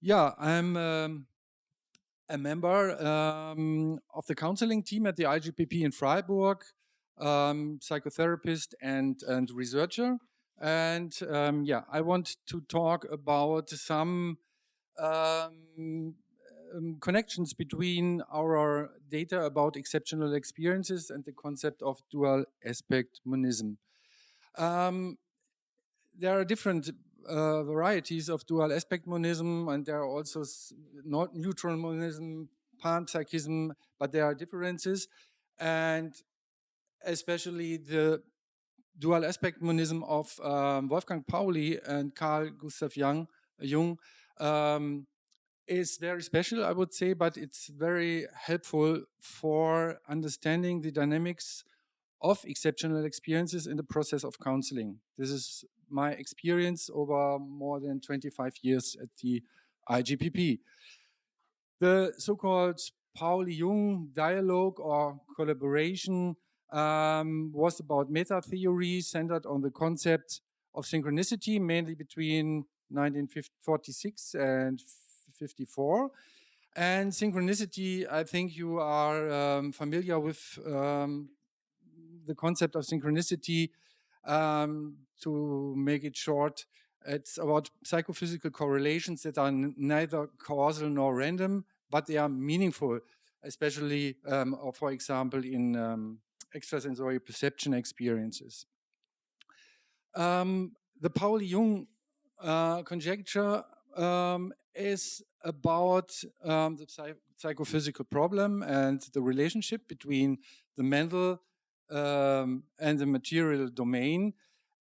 Yeah, I'm a member of the counseling team at the IGPP in Freiburg, psychotherapist and researcher. And yeah, I want to talk about some connections between our data about exceptional experiences and the concept of dual aspect monism. There are different varieties of dual aspect monism, and there are also not neutral monism, panpsychism, but there are differences. And especially the dual aspect monism of Wolfgang Pauli and Carl Gustav Jung is very special, I would say, but it's very helpful for understanding the dynamics of exceptional experiences in the process of counseling. This is my experience over more than 25 years at the IGPP. The so-called Pauli-Jung dialogue or collaboration was about meta theory centered on the concept of synchronicity, mainly between 1946 and 54. And synchronicity, I think you are familiar with the concept of synchronicity. To make it short, it's about psychophysical correlations that are neither causal nor random, but they are meaningful, especially, or for example, in extrasensory perception experiences. The Pauli-Jung conjecture is about the psychophysical problem and the relationship between the mental and the material domain.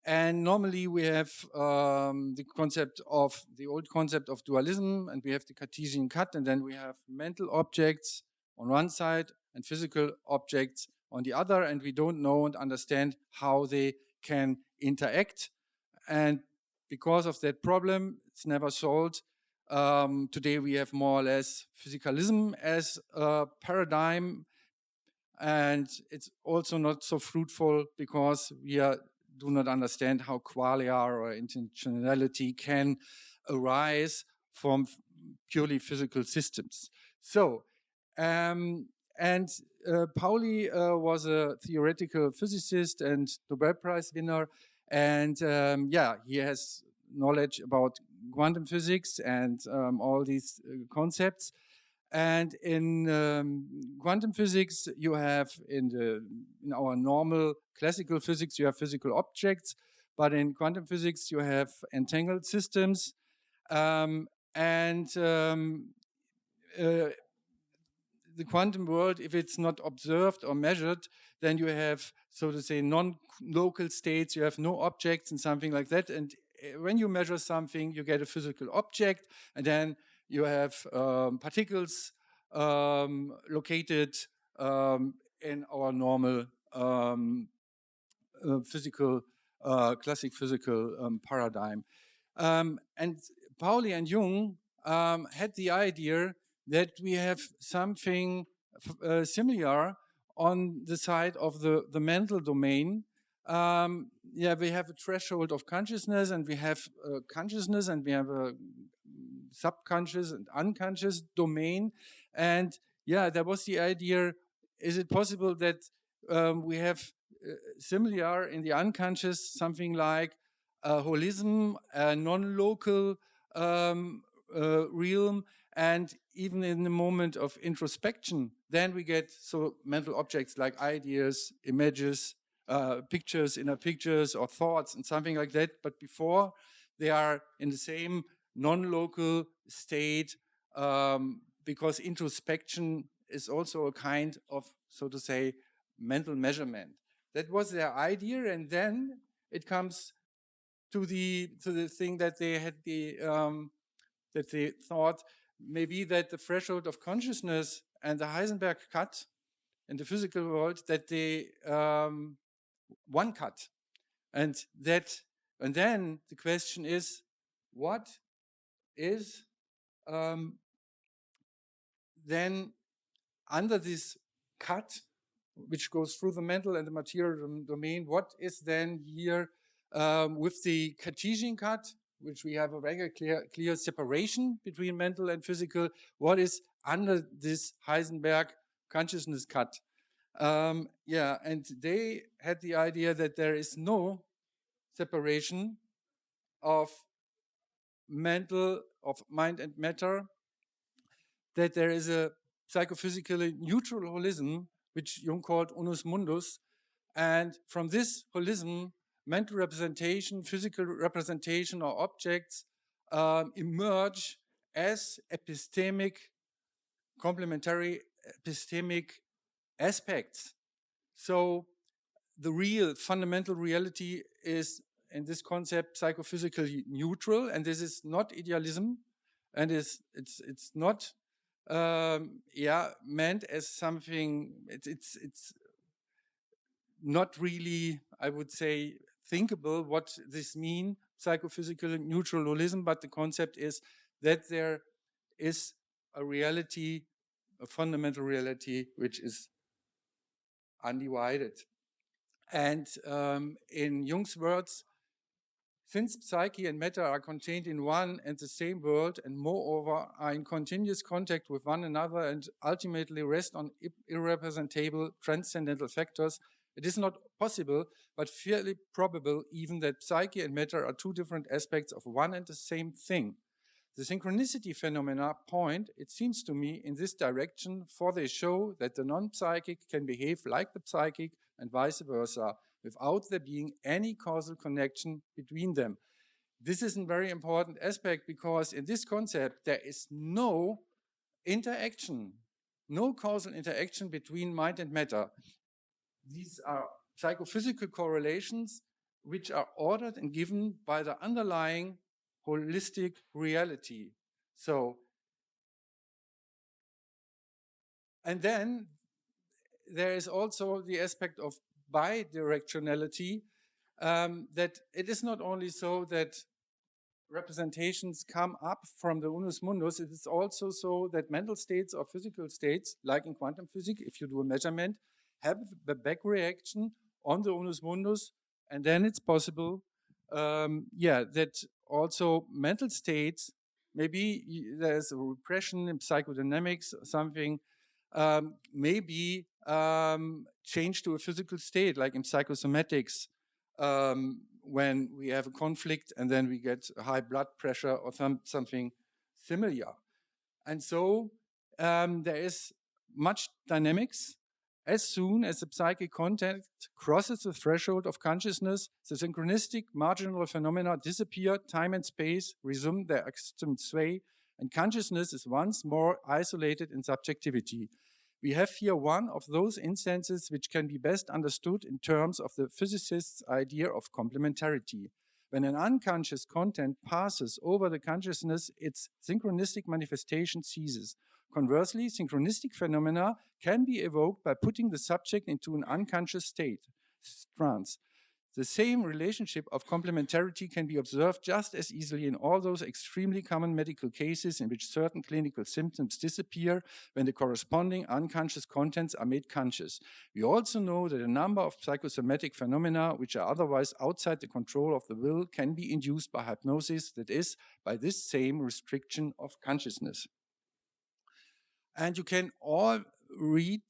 And normally we have the old concept of dualism, and we have the Cartesian cut, and then we have mental objects on one side and physical objects on the other, and we don't know and understand how they can interact. And because of that problem, it's never solved. Today we have more or less physicalism as a paradigm, and it's also not so fruitful because we do not understand how qualia or intentionality can arise from purely physical systems. So, Pauli was a theoretical physicist and Nobel Prize winner, and yeah, he has knowledge about quantum physics and all these concepts. And in quantum physics, you have in our normal classical physics, you have physical objects, but in quantum physics, you have entangled systems. The quantum world, if it's not observed or measured, then you have, so to say, non-local states, you have no objects and something like that. And when you measure something, you get a physical object, and then you have particles located in our normal classic physical paradigm. And Pauli and Jung had the idea that we have something similar on the side of the mental domain. Yeah, we have a threshold of consciousness, and we have consciousness, and we have a subconscious and unconscious domain. And yeah, there was the idea, is it possible that we have similar in the unconscious, something like holism, a non-local realm, and even in the moment of introspection, then we get so mental objects like ideas, images, pictures, inner pictures, or thoughts, and something like that. But before, they are in the same non-local state, because introspection is also a kind of, so to say, mental measurement. That was their idea, and then it comes to the thing that they had that they thought maybe that the threshold of consciousness and the Heisenberg cut in the physical world, that they one cut, and then the question is, what is then under this cut, which goes through the mental and the material domain, what is then here with the Cartesian cut which we have a very clear separation between mental and physical, what is under this Heisenberg consciousness cut. Yeah, and they had the idea that there is no separation of mind and matter, that there is a psychophysically neutral holism, which Jung called unus mundus, and from this holism, mental representation, physical representation or objects emerge as epistemic, complementary epistemic aspects. So the real fundamental reality is, in this concept, psychophysically neutral, and this is not idealism, and it's not meant as something. It's not really, I would say, thinkable what this means, psychophysical neutral holism, but the concept is that there is a reality, a fundamental reality, which is undivided. And in Jung's words, since psyche and matter are contained in one and the same world, and moreover are in continuous contact with one another and ultimately rest on irrepresentable transcendental factors, it is not possible, but fairly probable even, that psyche and matter are two different aspects of one and the same thing. The synchronicity phenomena point, it seems to me, in this direction, for they show that the non-psychic can behave like the psychic and vice versa, without there being any causal connection between them. This is a very important aspect, because in this concept there is no interaction, no causal interaction between mind and matter. These are psychophysical correlations which are ordered and given by the underlying holistic reality. So, and then there is also the aspect of bidirectionality, that it is not only so that representations come up from the unus mundus, it is also so that mental states or physical states, like in quantum physics, if you do a measurement, have the back reaction on the unus mundus, and then it's possible, that also mental states, maybe there's a repression in psychodynamics or something, maybe change to a physical state, like in psychosomatics, when we have a conflict and then we get high blood pressure or something similar. And so there is much dynamics. As soon as the psychic content crosses the threshold of consciousness, the synchronistic marginal phenomena disappear, time and space resume their accustomed sway, and consciousness is once more isolated in subjectivity. We have here one of those instances which can be best understood in terms of the physicist's idea of complementarity. When an unconscious content passes over the consciousness, its synchronistic manifestation ceases. Conversely, synchronistic phenomena can be evoked by putting the subject into an unconscious state, trance. The same relationship of complementarity can be observed just as easily in all those extremely common medical cases in which certain clinical symptoms disappear when the corresponding unconscious contents are made conscious. We also know that a number of psychosomatic phenomena which are otherwise outside the control of the will can be induced by hypnosis, that is, by this same restriction of consciousness. And you can all read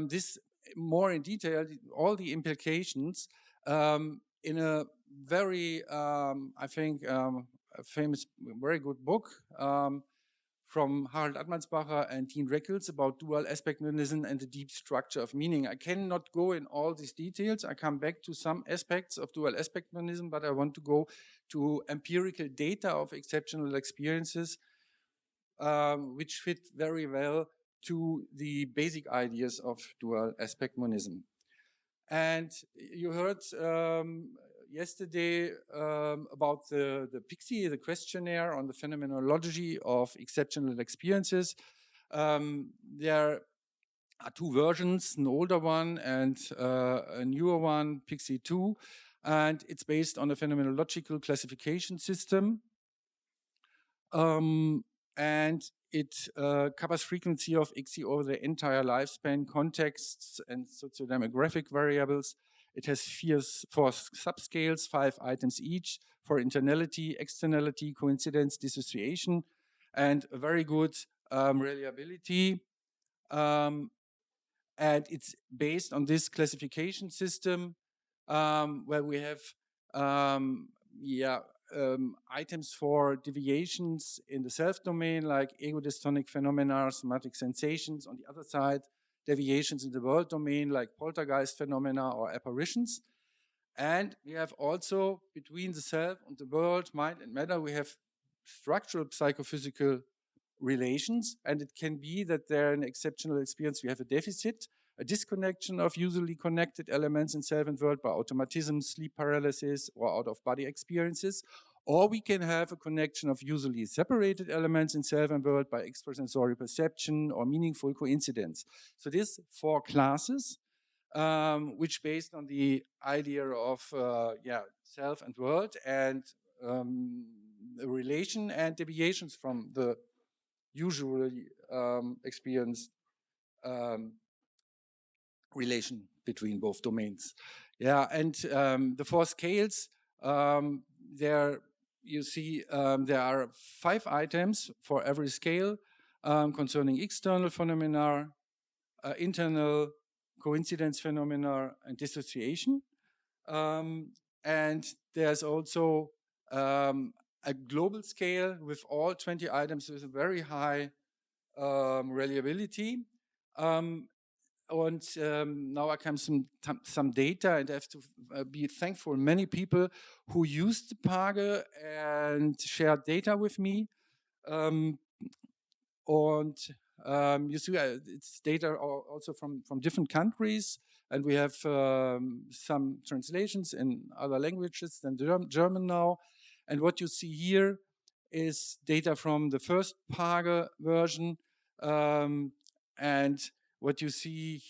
this more in detail, all the implications, in a very, I think, a famous, very good book from Harald Atmansbacher and Dean Reckles about dual aspect monism and the deep structure of meaning. I cannot go in all these details. I come back to some aspects of dual aspect monism, but I want to go to empirical data of exceptional experiences, which fit very well to the basic ideas of dual aspect monism. And you heard yesterday about the PIXE, the questionnaire on the phenomenology of exceptional experiences. There are two versions, an older one and a newer one, PIXE 2, and it's based on a phenomenological classification system. And it covers frequency of ExE over the entire lifespan, contexts and sociodemographic variables. It has four subscales, 5 items each for internality, externality, coincidence, dissociation, and a very good reliability. And it's based on this classification system where we have items for deviations in the self-domain, like ego-dystonic phenomena, somatic sensations. On the other side, deviations in the world domain, like poltergeist phenomena or apparitions. And we have also, between the self and the world, mind and matter, we have structural psychophysical relations. And it can be that there in exceptional experience we have a deficit, a disconnection of usually connected elements in self and world by automatism, sleep paralysis, or out-of-body experiences. Or we can have a connection of usually separated elements in self and world by extrasensory perception or meaningful coincidence. So these 4 classes, which based on the idea of self and world and the relation and deviations from the usually experienced relation between both domains. Yeah, and the 4 scales, there you see there are 5 items for every scale concerning external phenomena, internal coincidence phenomena, and dissociation. And there's also a global scale with all 20 items with a very high reliability. Now I come some data, and I have to be thankful many people who used the PAGE and shared data with me. You see, it's data also from different countries, and we have some translations in other languages than German now. And what you see here is data from the first PAGE version, and what you see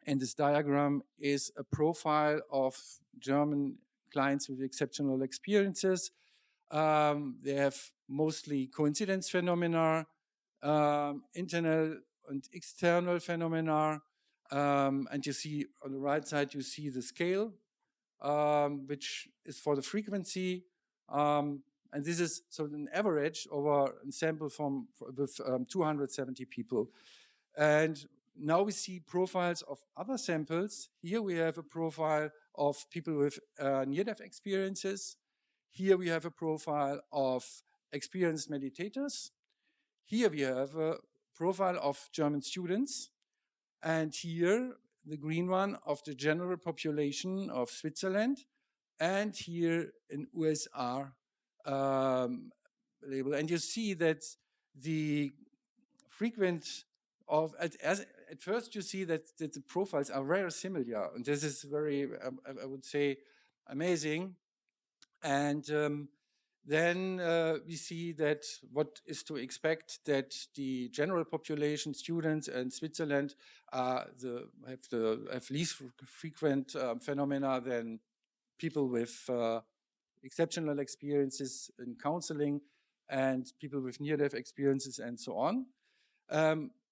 in this diagram is a profile of German clients with exceptional experiences. They have mostly coincidence phenomena, internal and external phenomena, and you see on the right side, you see the scale, which is for the frequency, and this is so an average over a sample with 270 people. And now we see profiles of other samples. Here we have a profile of people with near-death experiences. Here we have a profile of experienced meditators. Here we have a profile of German students. And here, the green one, of the general population of Switzerland. And here an USR label. And you see that the frequent of, at first you see that the profiles are very similar. And this is very, I would say, amazing. And then we see that what is to expect, that the general population, students and Switzerland, have least frequent phenomena than people with exceptional experiences in counseling and people with near-death experiences and so on.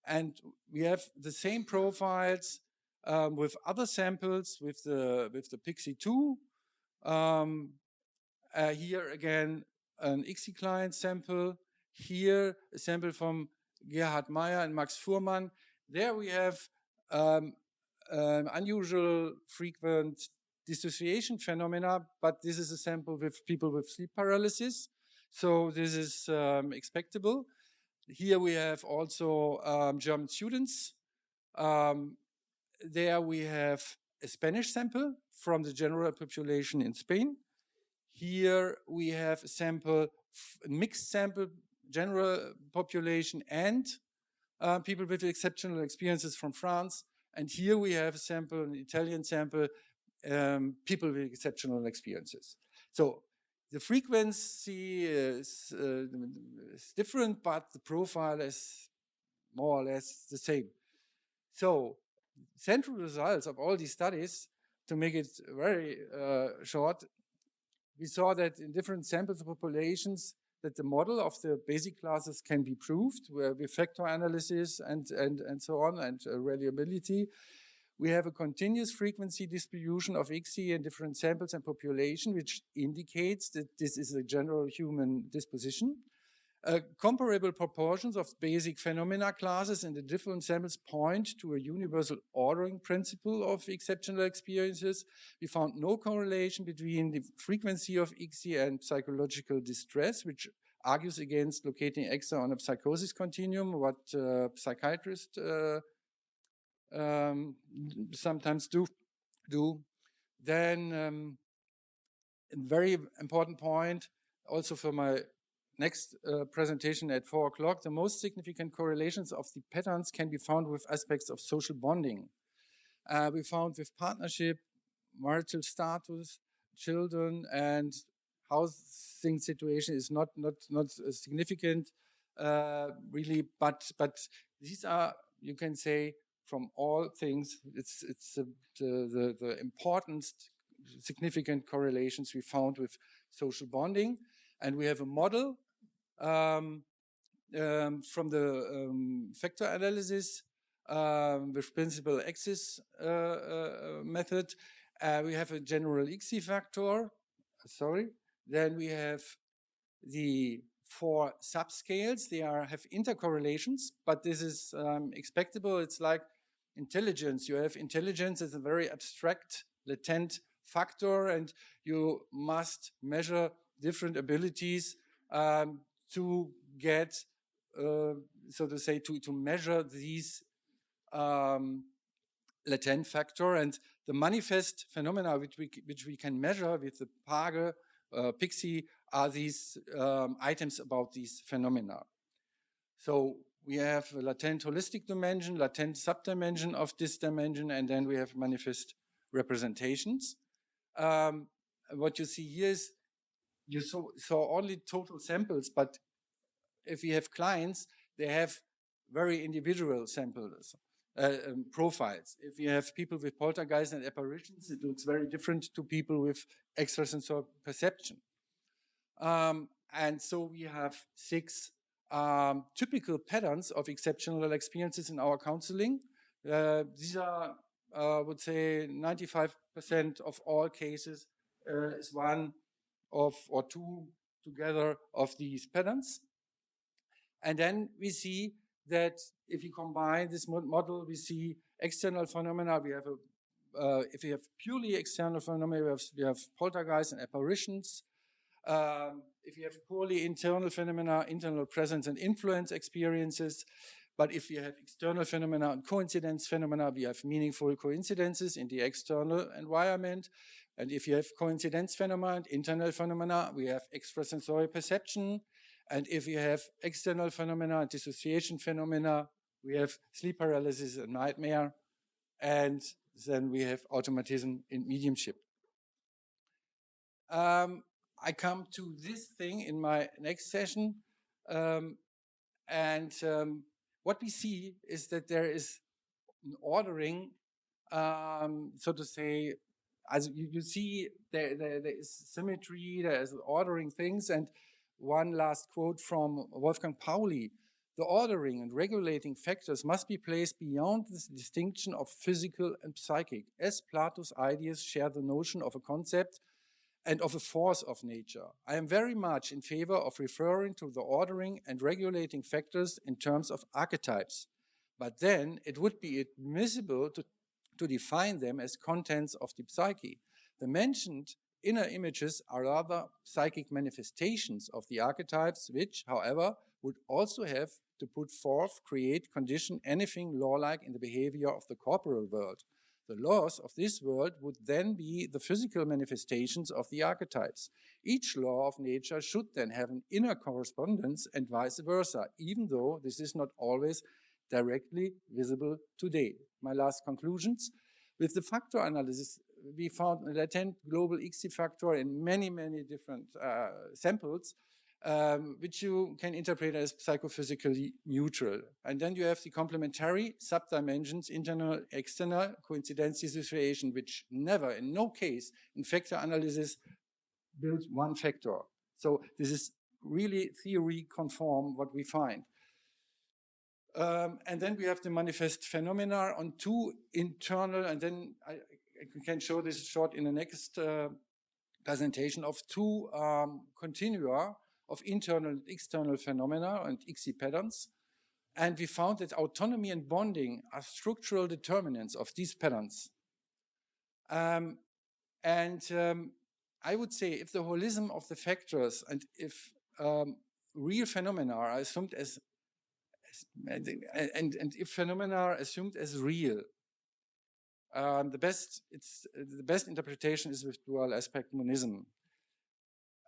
And we have the same profiles with other samples with the Pixie 2. Here again, an ExE client sample. Here, a sample from Gerhard Meyer and Max Fuhrmann. There we have unusual frequent dissociation phenomena, but this is a sample with people with sleep paralysis. So this is expectable. Here we have also German students. There we have a Spanish sample from the general population in Spain. Here we have a sample, a mixed sample, general population and people with exceptional experiences from France. And here we have a sample, an Italian sample, people with exceptional experiences. So the frequency is different, but the profile is more or less the same. So central results of all these studies, to make it very short, we saw that in different samples of populations that the model of the basic classes can be proved with factor analysis and so on, and reliability. We have a continuous frequency distribution of ExE in different samples and population, which indicates that this is a general human disposition. Comparable proportions of basic phenomena classes in the different samples point to a universal ordering principle of exceptional experiences. We found no correlation between the frequency of ExE and psychological distress, which argues against locating ExE on a psychosis continuum, what psychiatrists sometimes do. Then a very important point also for my next presentation at 4 o'clock, the most significant correlations of the patterns can be found with aspects of social bonding. We found with partnership, marital status, children, and housing situation is not significant really, but these are, you can say, from all things, it's the important significant correlations we found with social bonding. And we have a model from the factor analysis with principal axis method. We have a general ExE factor, Then we have the 4 subscales. They have intercorrelations, but this is expectable. It's like intelligence. You have intelligence as a very abstract, latent factor, and you must measure different abilities to get, so to say, to measure these latent factor. And the manifest phenomena which we can measure with the Page, Pixie, are these items about these phenomena. So we have a latent holistic dimension, latent subdimension of this dimension, and then we have manifest representations. What you see here is you saw only total samples, but if we have clients, they have very individual samples, profiles. If you have people with poltergeist and apparitions, it looks very different to people with extrasensory perception. And so we have 6 typical patterns of exceptional experiences in our counseling. These are, I would say, 95% of all cases is one of or 2 together of these patterns. And then we see that if you combine this model, we see external phenomena. We have if we have purely external phenomena, we have poltergeist and apparitions. If you have purely internal phenomena, internal presence and influence experiences. But if you have external phenomena and coincidence phenomena, we have meaningful coincidences in the external environment. And if you have coincidence phenomena and internal phenomena, we have extrasensory perception. And if you have external phenomena and dissociation phenomena, we have sleep paralysis and nightmare. And then we have automatism in mediumship. I come to this thing in my next session. What we see is that there is an ordering, so to say, as you see, there is symmetry, there is ordering things. And one last quote from Wolfgang Pauli: the ordering and regulating factors must be placed beyond this distinction of physical and psychic, as Plato's ideas share the notion of a concept and of a force of nature. I am very much in favor of referring to the ordering and regulating factors in terms of archetypes. But then it would be admissible to define them as contents of the psyche. The mentioned inner images are rather psychic manifestations of the archetypes, which, however, would also have to put forth, create, condition anything law-like in the behavior of the corporal world. The laws of this world would then be the physical manifestations of the archetypes. Each law of nature should then have an inner correspondence and vice versa, even though this is not always directly visible today. My last conclusions. With the factor analysis, we found a latent global ExE factor in many, many different samples, which you can interpret as psychophysically neutral. And then you have the complementary subdimensions, internal, external, coincidence, dissociation, which never, in no case, in factor analysis, build one factor. So this is really theory conform what we find. And then we have the manifest phenomena on two internal, and then I can show this short in the next presentation of two continua of internal and external phenomena and ExE patterns. And we found that autonomy and bonding are structural determinants of these patterns. I would say if the holism of the factors and if real phenomena are assumed as and if phenomena are assumed as real, the best interpretation is with dual aspect monism.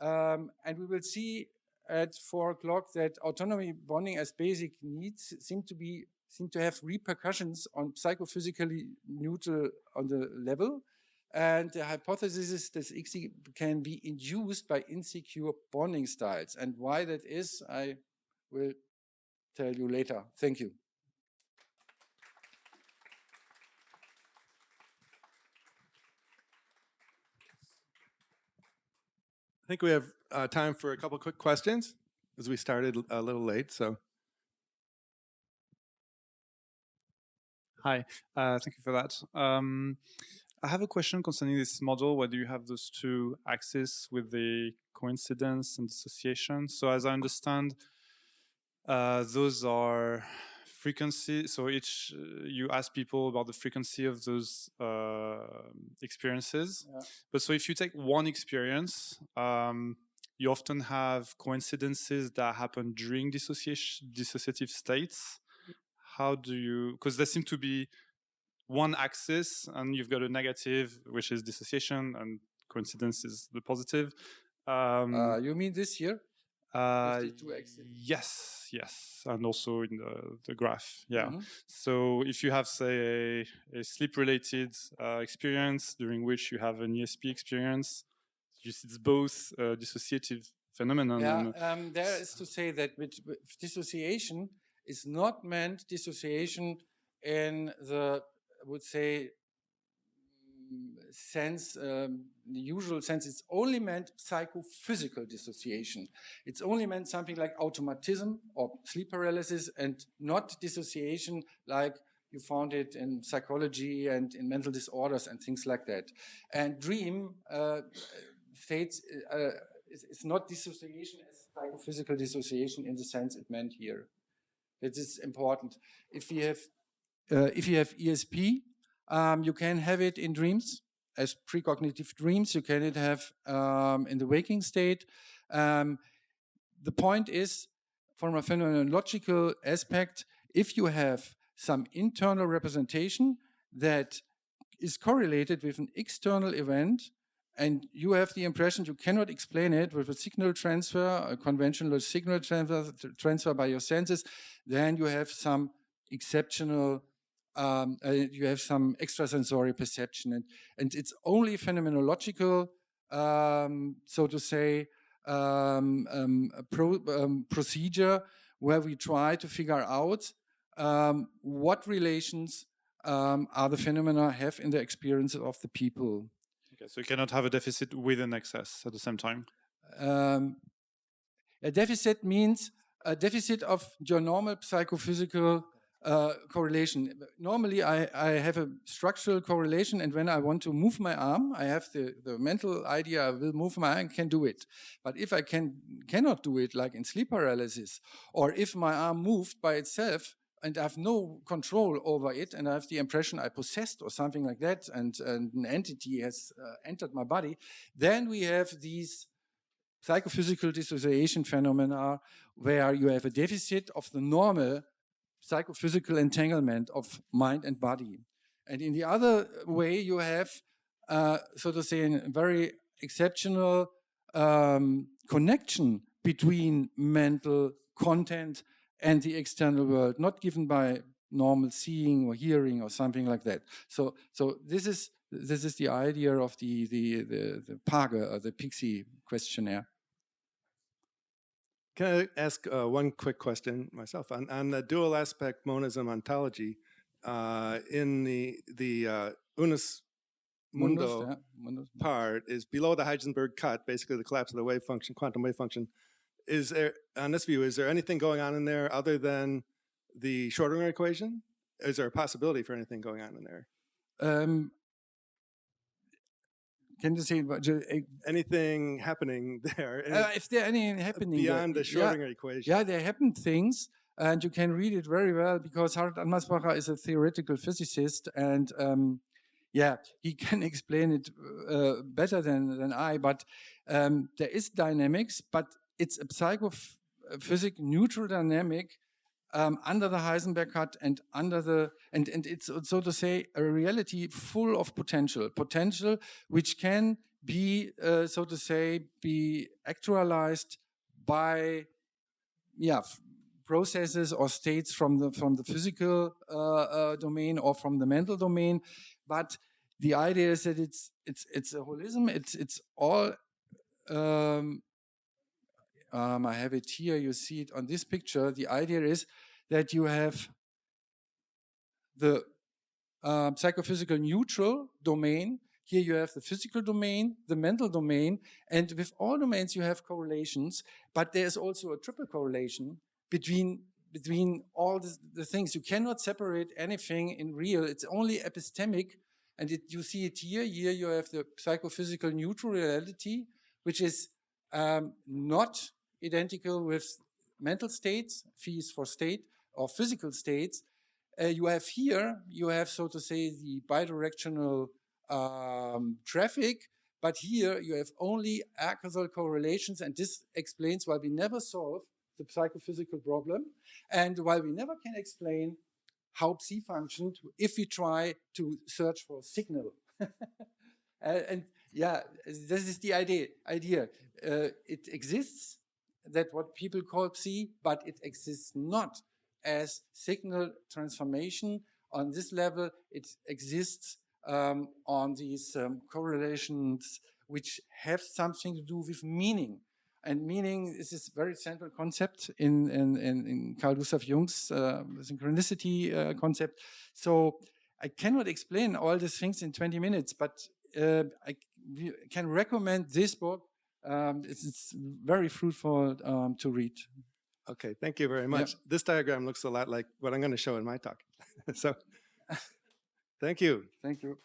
And we will see at 4 o'clock that autonomy bonding as basic needs seem to have repercussions on psychophysically neutral on the level. And the hypothesis is that ExE can be induced by insecure bonding styles. And why that is, I will tell you later. Thank you. I think we have time for a couple quick questions, as we started a little late. So, hi, thank you for that. I have a question concerning this model, whether you have those two axes with the coincidence and dissociation. So as I understand, those are frequency. So each, you ask people about the frequency of those experiences. Yeah. But so if you take one experience, you often have coincidences that happen during dissociative states. How do you, because there seem to be one axis and you've got a negative, which is dissociation, and coincidence is the positive. You mean this here? Yes, and also in the graph, yeah. Mm-hmm. So if you have, say, a sleep-related experience during which you have an ESP experience, it's both dissociative phenomenon. Yeah, there is to say that with dissociation is not meant dissociation in the, I would say, sense, the usual sense. It's only meant psychophysical dissociation. It's only meant something like automatism or sleep paralysis, and not dissociation like you found it in psychology and in mental disorders and things like that. And dream states it's not dissociation as psychophysical dissociation in the sense it meant here. That is important. If you have ESP, you can have it in dreams as precognitive dreams. You can have in the waking state. The point is, from a phenomenological aspect, if you have some internal representation that is correlated with an external event, and you have the impression you cannot explain it with a signal transfer, a conventional signal transfer by your senses, then you have some exceptional, you have some extrasensory perception. And it's only phenomenological, so to say, procedure where we try to figure out what relations are the phenomena have in the experiences of the people. Okay, so you cannot have a deficit with an excess at the same time? A deficit means a deficit of your normal psychophysical correlation. Normally, I have a structural correlation, and when I want to move my arm, I have the mental idea I will move my arm and can do it. But if I cannot do it, like in sleep paralysis, or if my arm moved by itself, and I have no control over it, and I have the impression I possessed or something like that, and an entity has entered my body, then we have these psychophysical dissociation phenomena where you have a deficit of the normal psychophysical entanglement of mind and body. And in the other way, you have, so to say, a very exceptional connection between mental content and the external world, not given by normal seeing or hearing or something like that. So this is the idea of the PAGE, or the PIXI questionnaire. Can I ask one quick question myself on the dual aspect monism ontology in the unus mundo part is below the Heisenberg cut, basically the collapse of the wave function, quantum wave function. Is there, on this view, is there anything going on in there other than the Schrodinger equation? Is there a possibility for anything going on in there? Can you say anything happening there? If there anything happening beyond the Schrodinger equation? Yeah, there happen things, and you can read it very well because Harald Ansbacher is a theoretical physicist, and yeah, he can explain it better than I. But there is dynamics, but it's a psychophysics neutral dynamic. Under the Heisenberg cut and under the and it's so to say a reality full of potential which can be so to say be actualized by processes or states from the physical domain or from the mental domain. But the idea is that it's a holism. It's all. I have it here. You see it on this picture. The idea is that you have the psychophysical neutral domain. Here you have the physical domain, the mental domain, and with all domains you have correlations. But there's also a triple correlation between all the things. You cannot separate anything in real. It's only epistemic, and you see it here. Here you have the psychophysical neutral reality, which is not identical with mental states, phi is for state, or physical states. You have here, so to say, the bidirectional traffic, but here you have only acausal correlations, and this explains why we never solve the psychophysical problem, and why we never can explain how psi functioned if we try to search for a signal. And yeah, this is the idea. It exists, that what people call psi, but it exists not as signal transformation on this level. It exists on these correlations which have something to do with meaning. And meaning is this very central concept in Carl Gustav Jung's synchronicity concept. So I cannot explain all these things in 20 minutes, but I can recommend this book. It's very fruitful to read. Okay, thank you very much. Yeah. This diagram looks a lot like what I'm going to show in my talk. So, thank you. Thank you.